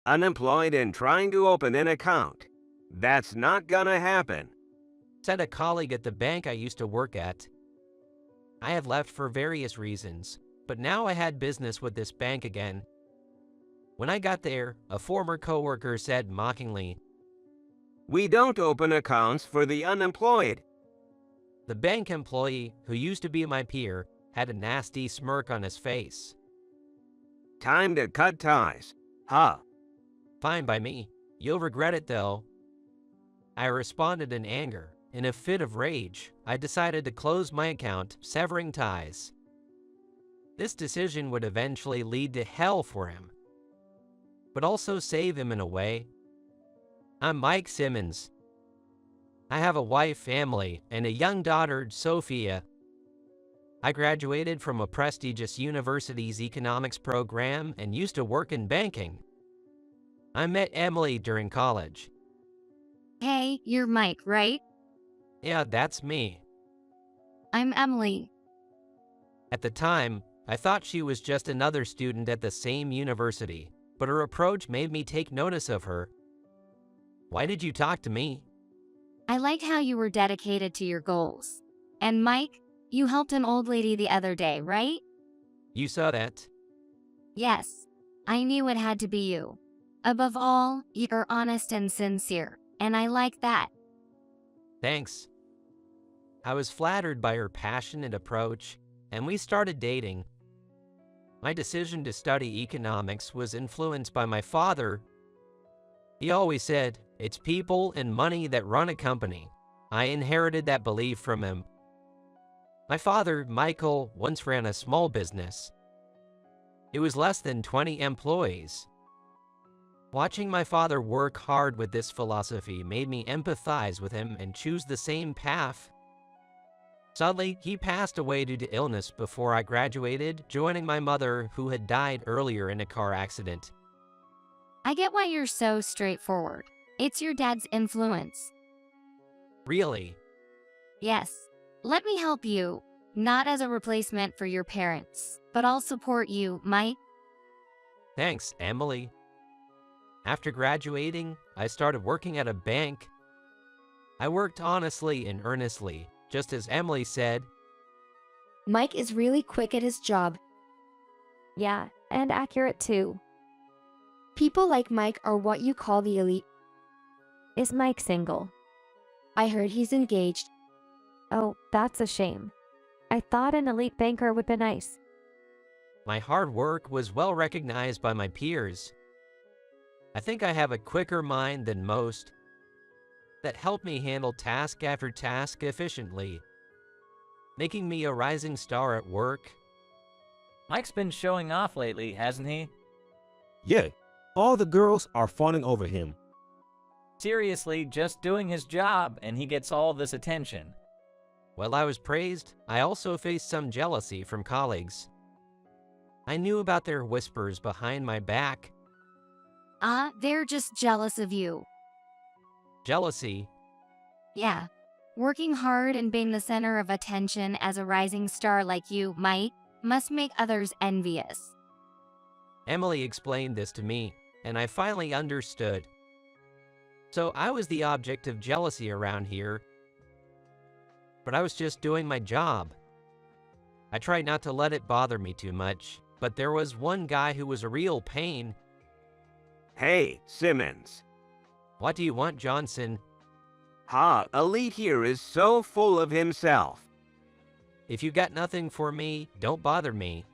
unemployed and trying to open an account. That's not gonna happen. Said a colleague at the bank I used to work at. I had left for various reasons, but now I had business with this bank again. When I got there, a former coworker said mockingly, We don't open accounts for the unemployed. the bank employee, who used to be my peer, had a nasty smirk on his face. Time to cut ties. Huh. Fine by me. You'll regret it though. I responded in anger. In a fit of rage, I decided to close my account, severing ties. This decision would eventually lead to hell for him, but also save him in a way. I'm Mike Simmons. I have a wife, family, and a young daughter, Sophia. I graduated from a prestigious university's economics program and used to work in banking. I met Emily during college. Hey, you're Mike, right? Yeah, that's me. I'm Emily. At the time, I thought she was just another student at the same university, but her approach made me take notice of her. Why did you talk to me? I liked how you were dedicated to your goals. And Mike, you helped an old lady the other day, right? You saw that? Yes. I knew it had to be you. Above all, you're honest and sincere, and I like that. Thanks. I was flattered by her passionate approach, and we started dating. My decision to study economics was influenced by my father. He always said, it's people and money that run a company. I inherited that belief from him. My father, Michael, once ran a small business. It was less than 20 employees. Watching my father work hard with this philosophy made me empathize with him and choose the same path. Sadly, he passed away due to illness before I graduated, joining my mother, who had died earlier in a car accident. I get why you're so straightforward. It's your dad's influence. Really? Yes. Let me help you. Not as a replacement for your parents, but I'll support you, Mike. Thanks, Emily. After graduating, I started working at a bank. I worked honestly and earnestly, just as Emily said. Mike is really quick at his job. Yeah, and accurate too. People like Mike are what you call the elite. Is Mike single? I heard he's engaged. Oh, that's a shame. I thought an elite banker would be nice. My hard work was well recognized by my peers. I think I have a quicker mind than most. That helped me handle task after task efficiently, making me a rising star at work. Mike's been showing off lately, hasn't he? Yeah, all the girls are fawning over him. Seriously, just doing his job, and he gets all this attention. While I was praised, I also faced some jealousy from colleagues. I knew about their whispers behind my back. They're just jealous of you. Jealousy? Yeah. Working hard and being the center of attention as a rising star like you, Mike, must make others envious. Emily explained this to me, and I finally understood. So I was the object of jealousy around here, but I was just doing my job. I tried not to let it bother me too much, but there was one guy who was a real pain. Hey, Simmons. What do you want, Johnson? Elite here is so full of himself. If you got nothing for me, don't bother me.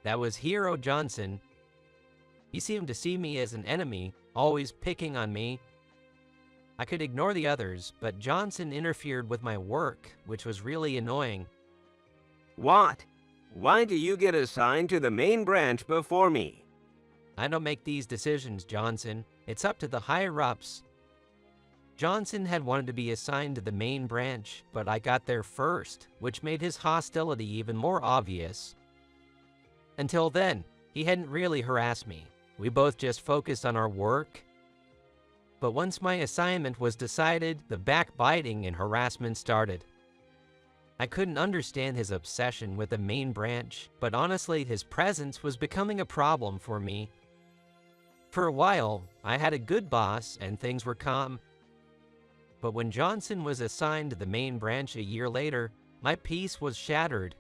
That was Hero Johnson. He seemed to see me as an enemy, always picking on me. I could ignore the others, but Johnson interfered with my work, which was really annoying. What? Why do you get assigned to the main branch before me? I don't make these decisions, Johnson. It's up to the higher-ups. Johnson had wanted to be assigned to the main branch, but I got there first, which made his hostility even more obvious. Until then, he hadn't really harassed me. We both just focused on our work. But once my assignment was decided, the backbiting and harassment started. I couldn't understand his obsession with the main branch, but honestly, his presence was becoming a problem for me. For a while, I had a good boss and things were calm. But when Johnson was assigned to the main branch a year later, my peace was shattered.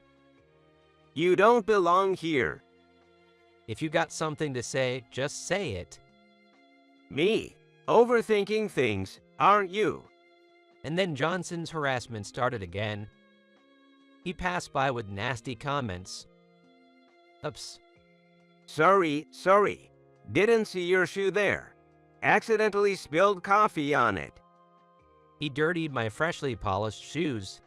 You don't belong here. If you got something to say, just say it. Me? Overthinking things, aren't you? And then Johnson's harassment started again. He passed by with nasty comments. Oops. Sorry. Didn't see your shoe there. Accidentally spilled coffee on it. He dirtied my freshly polished shoes.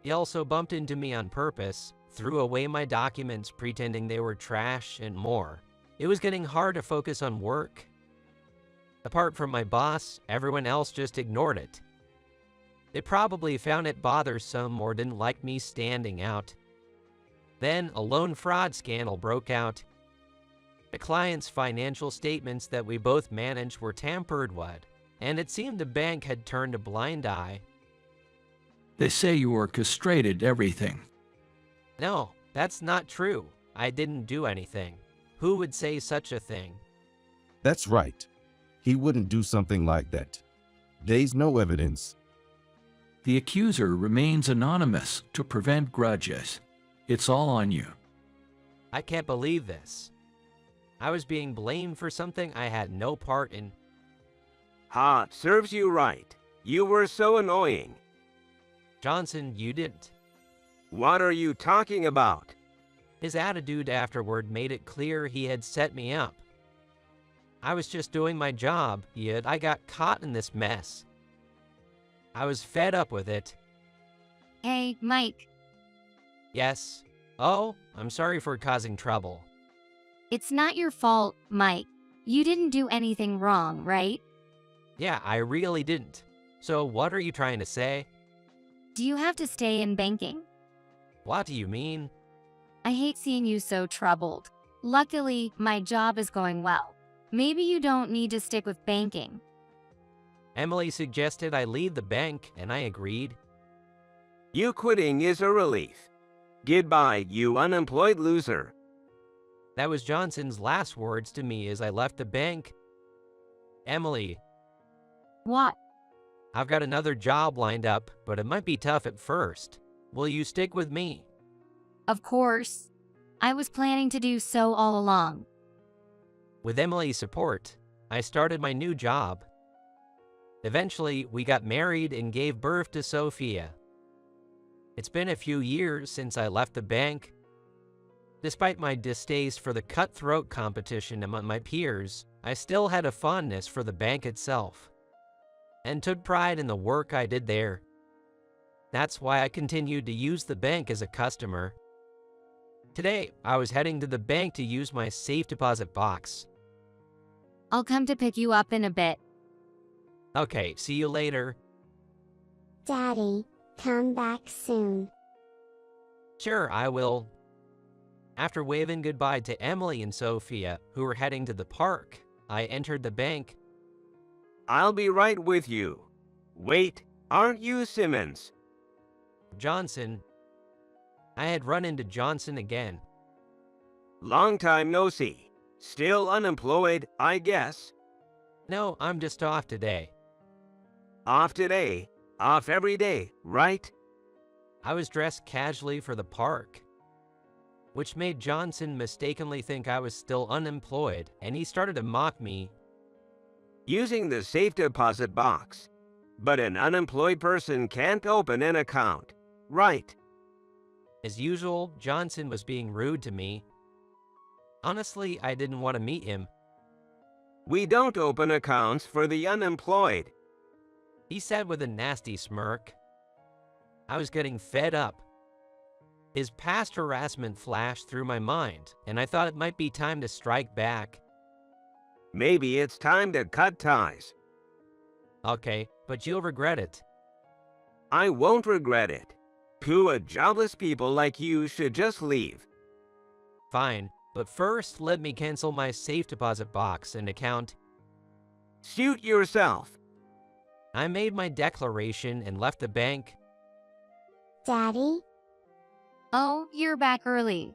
He also bumped into me on purpose, threw away my documents pretending they were trash, and more. It was getting hard to focus on work. Apart from my boss, everyone else just ignored it. They probably found it bothersome or didn't like me standing out. Then a loan fraud scandal broke out. The client's financial statements that we both managed were tampered with, and it seemed the bank had turned a blind eye. They say you orchestrated everything. No, that's not true. I didn't do anything. Who would say such a thing? That's right. He wouldn't do something like that. There's no evidence. The accuser remains anonymous to prevent grudges. It's all on you. I can't believe this. I was being blamed for something I had no part in. Ha, serves you right. You were so annoying. Johnson, you didn't. What are you talking about? His attitude afterward made it clear he had set me up. I was just doing my job, yet I got caught in this mess. I was fed up with it. Hey, Mike. Yes. Oh, I'm sorry for causing trouble. It's not your fault, Mike. You didn't do anything wrong, right? Yeah, I really didn't. So what are you trying to say? Do you have to stay in banking? What do you mean? I hate seeing you so troubled. Luckily, my job is going well. Maybe you don't need to stick with banking. Emily suggested I leave the bank, and I agreed. You quitting is a relief. Goodbye, you unemployed loser. That was Johnson's last words to me as I left the bank. Emily, What? I've got another job lined up, but it might be tough at first. Will you stick with me? Of course. I was planning to do so all along. With Emily's support, I started my new job. Eventually, we got married and gave birth to Sophia. It's been a few years since I left the bank. Despite my distaste for the cutthroat competition among my peers, I still had a fondness for the bank itself, and took pride in the work I did there. That's why I continued to use the bank as a customer. Today, I was heading to the bank to use my safe deposit box. I'll come to pick you up in a bit. Okay, see you later. Daddy, come back soon. Sure, I will. After waving goodbye to Emily and Sophia, who were heading to the park, I entered the bank. I'll be right with you. Wait, aren't you Simmons? Johnson. I had run into Johnson again. Long time no see. Still unemployed, I guess. No, I'm just off today. Off today, off every day, right? I was dressed casually for the park, which made Johnson mistakenly think I was still unemployed, and he started to mock me. Using the safe deposit box. But an unemployed person can't open an account, right? As usual, Johnson was being rude to me. Honestly, I didn't want to meet him. We don't open accounts for the unemployed. He said with a nasty smirk. I was getting fed up. His past harassment flashed through my mind, and I thought it might be time to strike back. Maybe it's time to cut ties. Okay, but you'll regret it. I won't regret it. Two jobless people like you should just leave. Fine, but first let me cancel my safe deposit box and account. Suit yourself. I made my declaration and left the bank. Daddy? Oh, you're back early.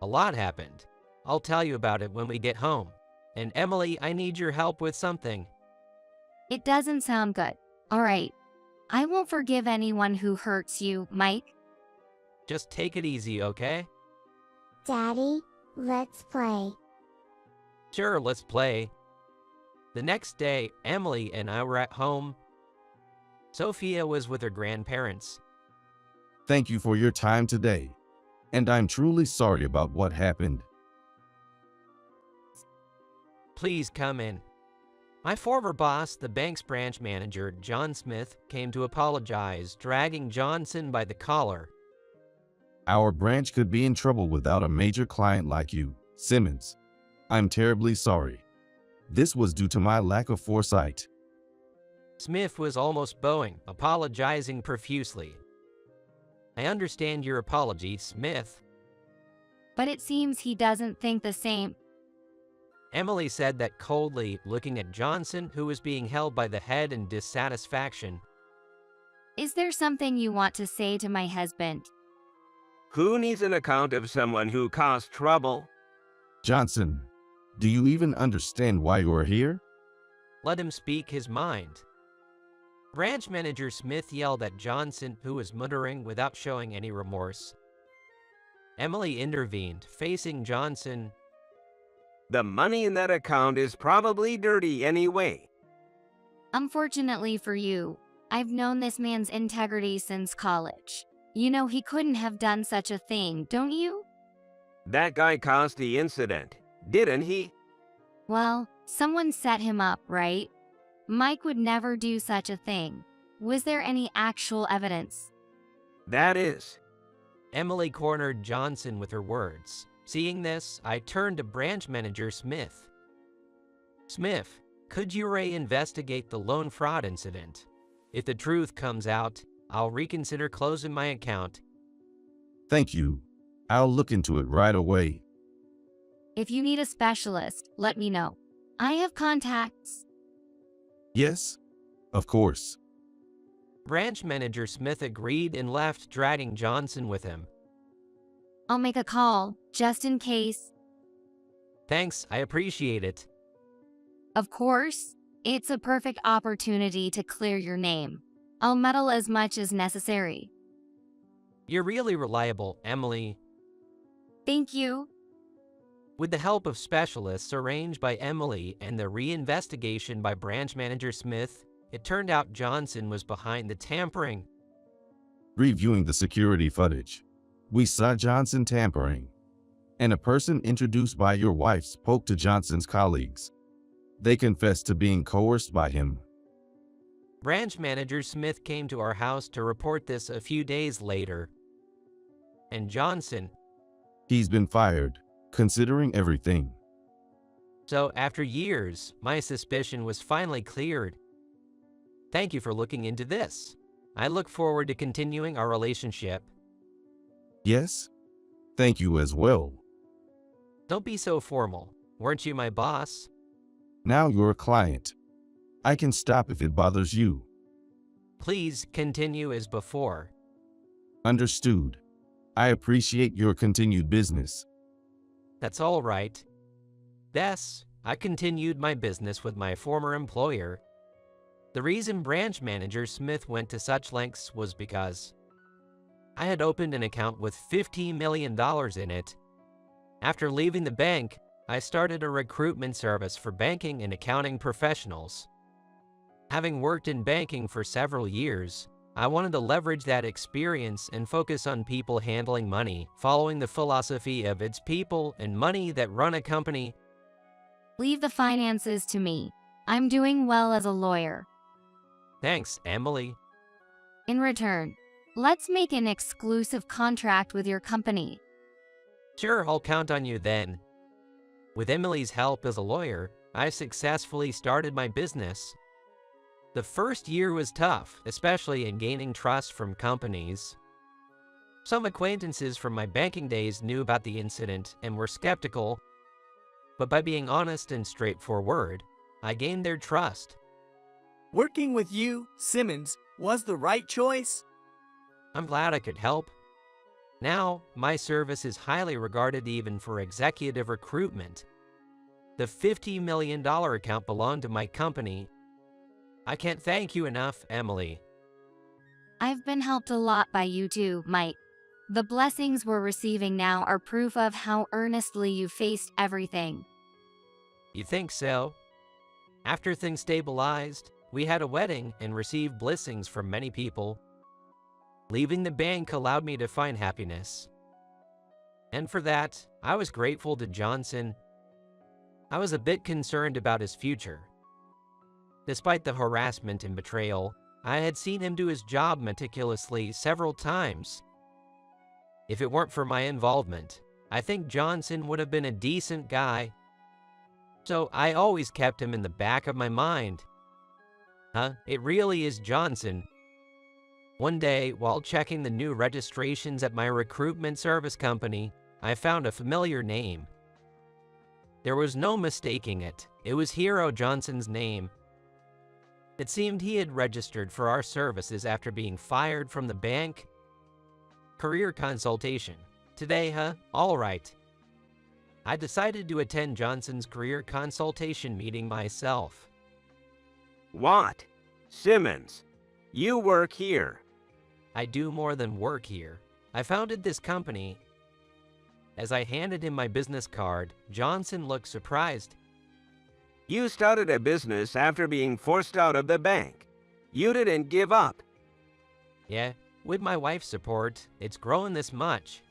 A lot happened. I'll tell you about it when we get home. And Emily, I need your help with something. It doesn't sound good. All right. I won't forgive anyone who hurts you, Mike. Just take it easy, okay? Daddy, let's play. Sure, let's play. The next day, Emily and I were at home. Sophia was with her grandparents. Thank you for your time today. And I'm truly sorry about what happened. Please come in. My former boss, the bank's branch manager, John Smith, came to apologize, dragging Johnson by the collar. Our branch could be in trouble without a major client like you, Simmons. I'm terribly sorry. This was due to my lack of foresight. Smith was almost bowing, apologizing profusely. I understand your apology, Smith. But it seems he doesn't think the same. Emily said that coldly, looking at Johnson, who was being held by the head in dissatisfaction. Is there something you want to say to my husband? Who needs an account of someone who caused trouble? Johnson, do you even understand why you're here? Let him speak his mind. Branch manager Smith yelled at Johnson, who was muttering without showing any remorse. Emily intervened, facing Johnson. The money in that account is probably dirty anyway. Unfortunately for you, I've known this man's integrity since college. You know he couldn't have done such a thing, don't you? That guy caused the incident, didn't he? Well, someone set him up, right? Mike would never do such a thing. Was there any actual evidence? That is. Emily cornered Johnson with her words. Seeing this, I turned to branch manager Smith. Smith, could you investigate the loan fraud incident? If the truth comes out, I'll reconsider closing my account. Thank you. I'll look into it right away. If you need a specialist, let me know. I have contacts. Yes, of course. Branch manager Smith agreed and left, dragging Johnson with him. I'll make a call, just in case. Thanks, I appreciate it. Of course, it's a perfect opportunity to clear your name. I'll meddle as much as necessary. You're really reliable, Emily. Thank you. With the help of specialists arranged by Emily and the reinvestigation by branch manager Smith, it turned out Johnson was behind the tampering. Reviewing the security footage, we saw Johnson tampering, and a person introduced by your wife spoke to Johnson's colleagues. They confessed to being coerced by him. Branch manager Smith came to our house to report this a few days later. And Johnson. He's been fired, considering everything. So after years, my suspicion was finally cleared. Thank you for looking into this. I look forward to continuing our relationship. Yes? Thank you as well. Don't be so formal. Weren't you my boss? Now you're a client. I can stop if it bothers you. Please continue as before. Understood. I appreciate your continued business. That's all right. Yes, I continued my business with my former employer. The reason branch manager Smith went to such lengths was because I had opened an account with $15 million in it. After leaving the bank, I started a recruitment service for banking and accounting professionals. Having worked in banking for several years, I wanted to leverage that experience and focus on people handling money, following the philosophy of it's people and money that run a company. Leave the finances to me. I'm doing well as a lawyer. Thanks, Emily. In return, let's make an exclusive contract with your company. Sure, I'll count on you then. With Emily's help as a lawyer, I successfully started my business. The first year was tough, especially in gaining trust from companies. Some acquaintances from my banking days knew about the incident and were skeptical, but by being honest and straightforward, I gained their trust. Working with you, Simmons, was the right choice. I'm glad I could help. Now, my service is highly regarded even for executive recruitment. The $50 million account belonged to my company. I can't thank you enough, Emily. I've been helped a lot by you too, Mike. The blessings we're receiving now are proof of how earnestly you faced everything. You think so? After things stabilized, we had a wedding and received blessings from many people. Leaving the bank allowed me to find happiness. And for that, I was grateful to Johnson. I was a bit concerned about his future. Despite the harassment and betrayal, I had seen him do his job meticulously several times. If it weren't for my involvement, I think Johnson would have been a decent guy. So I always kept him in the back of my mind. It really is Johnson. One day, while checking the new registrations at my recruitment service company, I found a familiar name. There was no mistaking it. It was Hero Johnson's name. It seemed he had registered for our services after being fired from the bank. Career consultation. Today, huh? All right. I decided to attend Johnson's career consultation meeting myself. What? Simmons, you work here. I do more than work here. I founded this company. As I handed him my business card, Johnson looked surprised. You started a business after being forced out of the bank. You didn't give up. Yeah, with my wife's support, it's grown this much.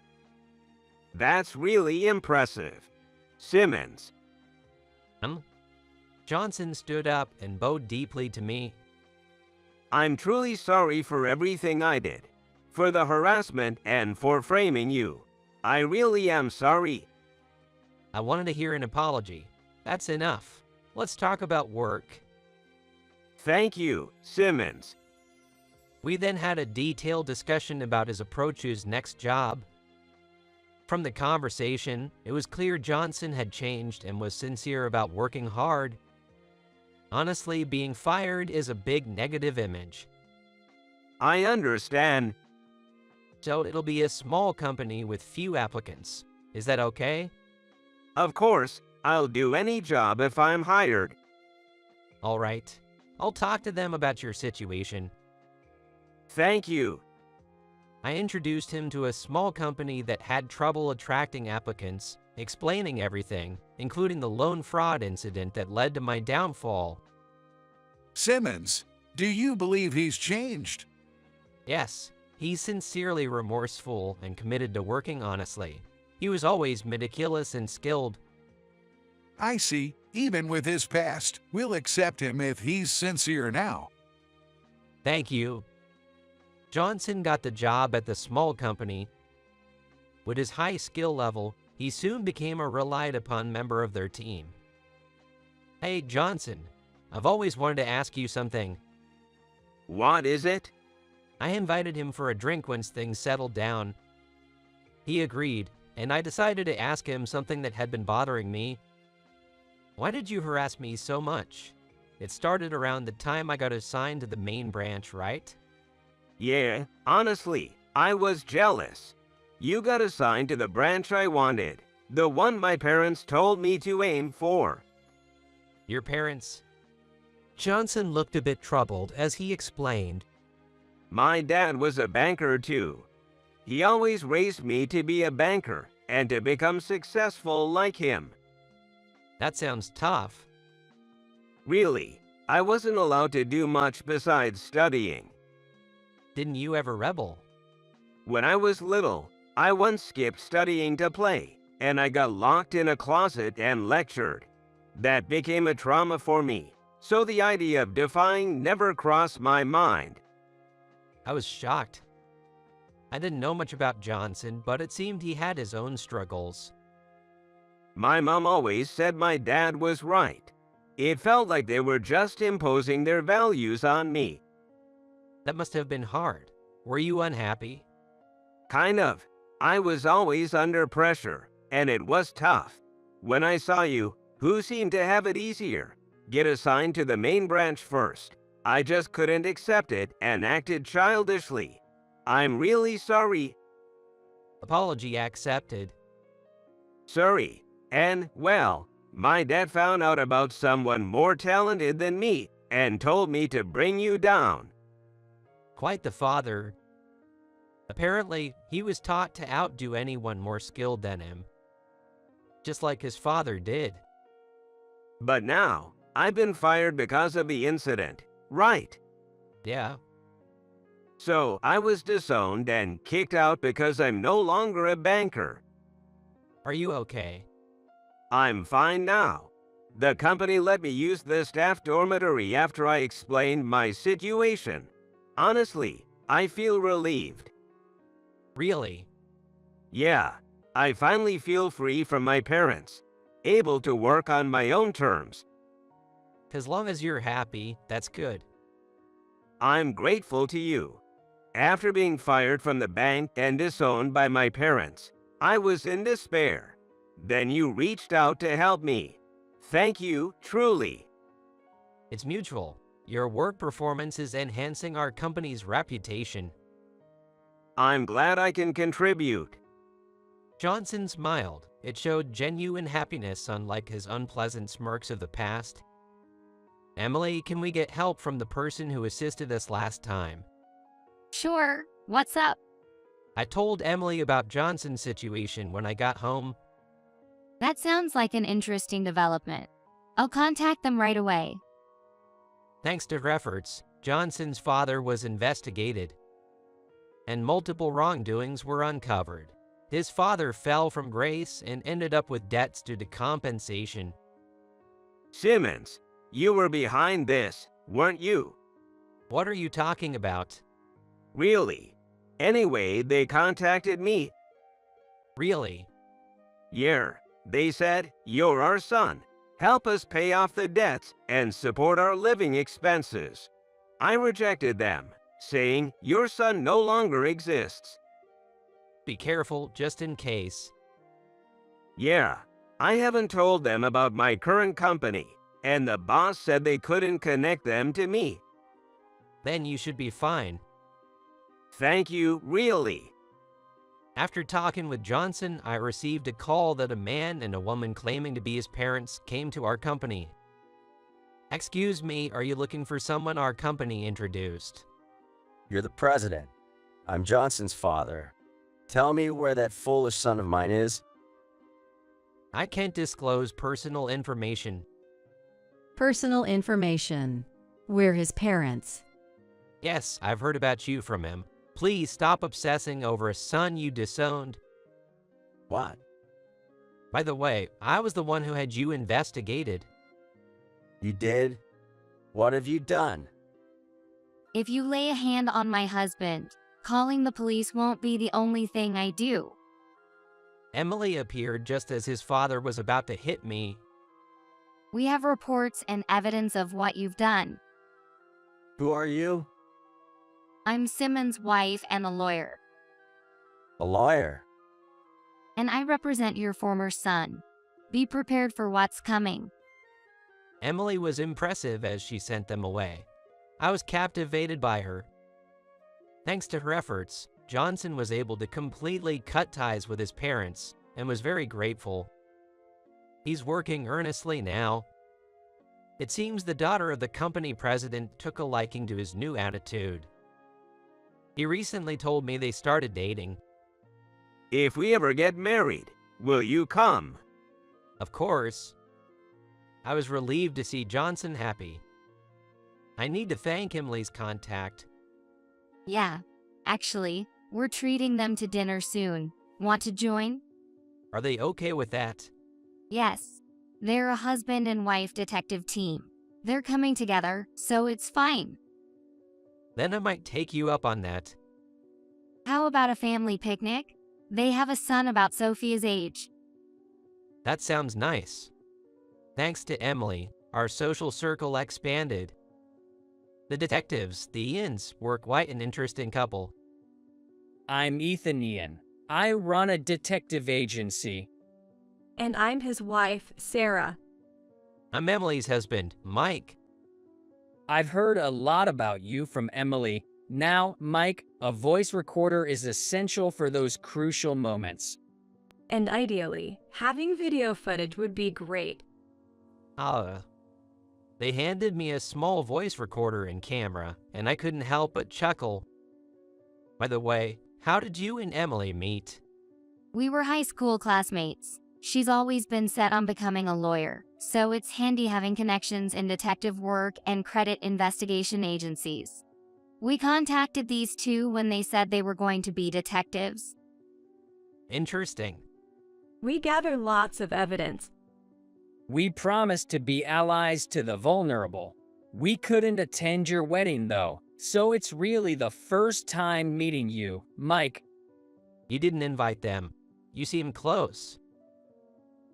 That's really impressive. Simmons. Johnson stood up and bowed deeply to me. I'm truly sorry for everything I did. For the harassment and for framing you. I really am sorry. I wanted to hear an apology. That's enough. Let's talk about work. Thank you, Simmons. We then had a detailed discussion about his approach to his next job. From the conversation, it was clear Johnson had changed and was sincere about working hard. Honestly, being fired is a big negative image. I understand. So it'll be a small company with few applicants. Is that okay? Of course, I'll do any job if I'm hired. All right. I'll talk to them about your situation. Thank you. I introduced him to a small company that had trouble attracting applicants, explaining everything, including the loan fraud incident that led to my downfall. Simmons, do you believe he's changed? Yes, he's sincerely remorseful and committed to working honestly. He was always meticulous and skilled. I see. Even with his past, we'll accept him if he's sincere now. Thank you. Johnson got the job at the small company. With his high skill level, he soon became a relied upon member of their team. Hey, Johnson, I've always wanted to ask you something. What is it? I invited him for a drink once things settled down. He agreed, and I decided to ask him something that had been bothering me. Why did you harass me so much? It started around the time I got assigned to the main branch, right? Yeah, honestly, I was jealous. You got assigned to the branch I wanted, the one my parents told me to aim for. Your parents? Johnson looked a bit troubled as he explained. My dad was a banker too. He always raised me to be a banker and to become successful like him. That sounds tough. Really, I wasn't allowed to do much besides studying. Didn't you ever rebel? When I was little, I once skipped studying to play, and I got locked in a closet and lectured. That became a trauma for me, so the idea of defying never crossed my mind. I was shocked. I didn't know much about Johnson, but it seemed he had his own struggles. My mom always said my dad was right. It felt like they were just imposing their values on me. That must have been hard. Were you unhappy? Kind of. I was always under pressure, and it was tough. When I saw you, who seemed to have it easier, get assigned to the main branch first, I just couldn't accept it and acted childishly. I'm really sorry. Apology accepted. Sorry. And, well, My dad found out about someone more talented than me and told me to bring you down. Quite the father. Apparently, he was taught to outdo anyone more skilled than him, just like his father did. But now, I've been fired because of the incident, right? Yeah, So I was disowned and kicked out because I'm no longer a banker. are you okay? I'm fine now. The company let me use the staff dormitory after I explained my situation. Honestly, I feel relieved. Really? Yeah, I finally feel free from my parents, able to work on my own terms. As long as you're happy, that's good. I'm grateful to you. After being fired from the bank and disowned by my parents, I was in despair. Then you reached out to help me. Thank you, truly. It's mutual. Your work performance is enhancing our company's reputation. I'm glad I can contribute. Johnson smiled. It showed genuine happiness, unlike his unpleasant smirks of the past. Emily, can we get help from the person who assisted us last time? Sure, what's up? I told Emily about Johnson's situation when I got home. That sounds like an interesting development. I'll contact them right away. Thanks to her efforts, Johnson's father was investigated, and multiple wrongdoings were uncovered. His father fell from grace and ended up with debts due to compensation. Simmons, you were behind this, weren't you? What are you talking about? Really? Anyway, they contacted me. Really? Yeah, they said, you're our son. Help us pay off the debts and support our living expenses. I rejected them, saying, your son no longer exists. Be careful, just in case. Yeah, I haven't told them about my current company, and the boss said they couldn't connect them to me. Then you should be fine. Thank you, really. After talking with Johnson, I received a call that a man and a woman claiming to be his parents came to our company. Excuse me, are you looking for someone our company introduced? You're the president. I'm Johnson's father. Tell me where that foolish son of mine is. I can't disclose personal information. Personal information. We're his parents. Yes, I've heard about you from him. Please stop obsessing over a son you disowned. What? By the way, I was the one who had you investigated. You did? What have you done? If you lay a hand on my husband, calling the police won't be the only thing I do. Emily appeared just as his father was about to hit me. We have reports and evidence of what you've done. Who are you? I'm Simmons' wife and a lawyer, A lawyer. and I represent your former son. Be prepared for what's coming. Emily was impressive as she sent them away. I was captivated by her. Thanks to her efforts, Johnson was able to completely cut ties with his parents and was very grateful. He's working earnestly now. It seems the daughter of the company president took a liking to his new attitude. He recently told me they started dating. If we ever get married, will you come? Of course. I was relieved to see Johnson happy. I need to thank Emily's contact. Yeah, actually, we're treating them to dinner soon. Want to join? Are they okay with that? Yes. They're a husband and wife detective team. They're coming together, so it's fine. Then I might take you up on that. How about a family picnic? They have a son about Sophia's age. That sounds nice. Thanks to Emily, our social circle expanded. The detectives, the Ians, were quite an interesting couple. I'm Ethan Ian. I run a detective agency. And I'm his wife, Sarah. I'm Emily's husband, Mike. I've heard a lot about you from Emily. Now, Mike, a voice recorder is essential for those crucial moments. And ideally, having video footage would be great. Ah, they handed me a small voice recorder and camera, and I couldn't help but chuckle. By the way, how did you and Emily meet? We were high school classmates. She's always been set on becoming a lawyer, so it's handy having connections in detective work and credit investigation agencies. We contacted these two when they said they were going to be detectives. Interesting. We gather lots of evidence. We promised to be allies to the vulnerable. We couldn't attend your wedding, though, so it's really the first time meeting you, Mike. You didn't invite them. You seem close.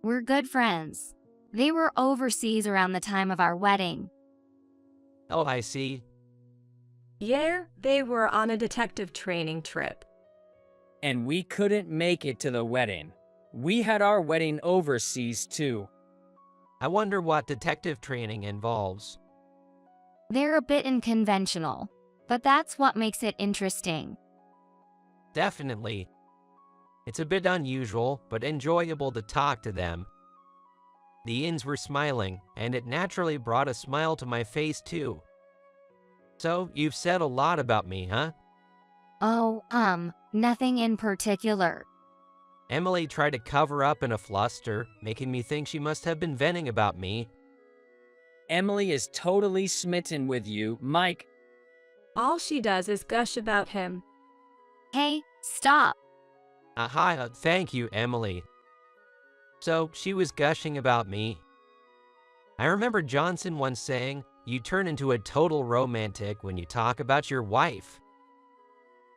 We're good friends. They were overseas around the time of our wedding. Oh, I see. Yeah, they were on a detective training trip. And we couldn't make it to the wedding. We had our wedding overseas, too. I wonder what detective training involves. They're a bit unconventional, but that's what makes it interesting. Definitely. It's a bit unusual, but enjoyable to talk to them. The Inns were smiling, and it naturally brought a smile to my face too. So, you've said a lot about me, huh? Oh, nothing in particular. Emily tried to cover up in a fluster, making me think she must have been venting about me. Emily is totally smitten with you, Mike. All she does is gush about him. Hey, stop. Hi, thank you, Emily. So, she was gushing about me. I remember Johnson once saying, "You turn into a total romantic when you talk about your wife."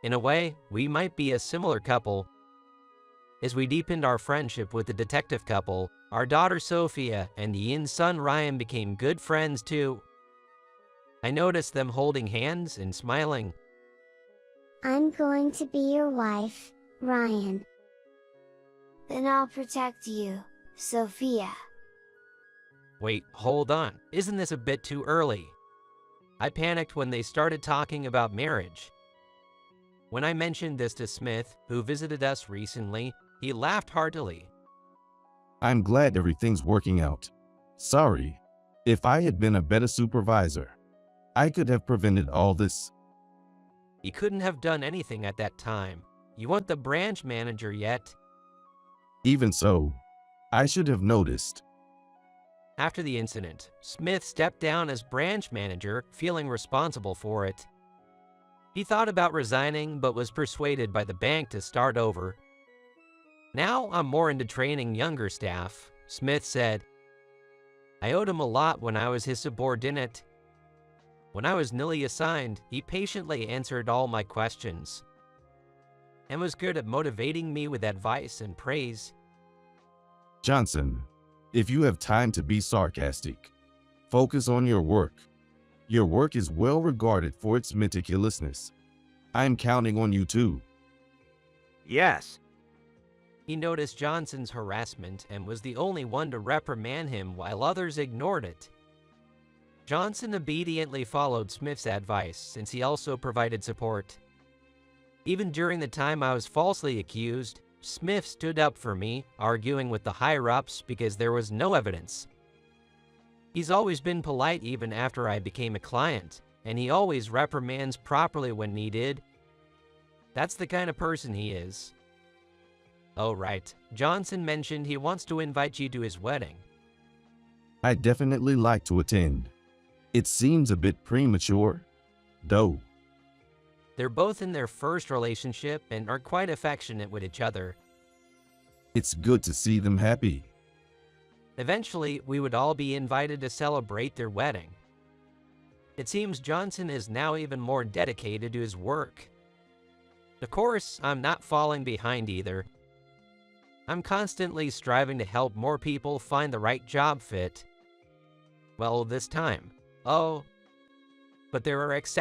In a way, we might be a similar couple. As we deepened our friendship with the detective couple, our daughter Sophia and the Inn's son Ryan became good friends too. I noticed them holding hands and smiling. I'm going to be your wife, Ryan. Then I'll protect you, Sophia. Wait, hold on. Isn't this a bit too early? I panicked when they started talking about marriage. When I mentioned this to Smith, who visited us recently, he laughed heartily. I'm glad everything's working out. Sorry. If I had been a better supervisor, I could have prevented all this. You couldn't have done anything at that time. You weren't the branch manager yet. Even so, I should have noticed. After the incident, Smith stepped down as branch manager, feeling responsible for it. He thought about resigning, but was persuaded by the bank to start over. Now I'm more into training younger staff, Smith said. I owed him a lot when I was his subordinate. When I was newly assigned, he patiently answered all my questions and was good at motivating me with advice and praise. Johnson, if you have time to be sarcastic, focus on your work. Your work is well regarded for its meticulousness. I'm counting on you too. Yes. He noticed Johnson's harassment and was the only one to reprimand him while others ignored it. Johnson obediently followed Smith's advice since he also provided support. Even during the time I was falsely accused, Smith stood up for me, arguing with the higher-ups because there was no evidence. He's always been polite even after I became a client, and he always reprimands properly when needed. That's the kind of person he is. Oh right, Johnson mentioned he wants to invite you to his wedding. I'd definitely like to attend. It seems a bit premature, though. They're both in their first relationship and are quite affectionate with each other. It's good to see them happy. Eventually, we would all be invited to celebrate their wedding. It seems Johnson is now even more dedicated to his work. Of course, I'm not falling behind either. I'm constantly striving to help more people find the right job fit. Well, this time. Oh, but there are exceptions.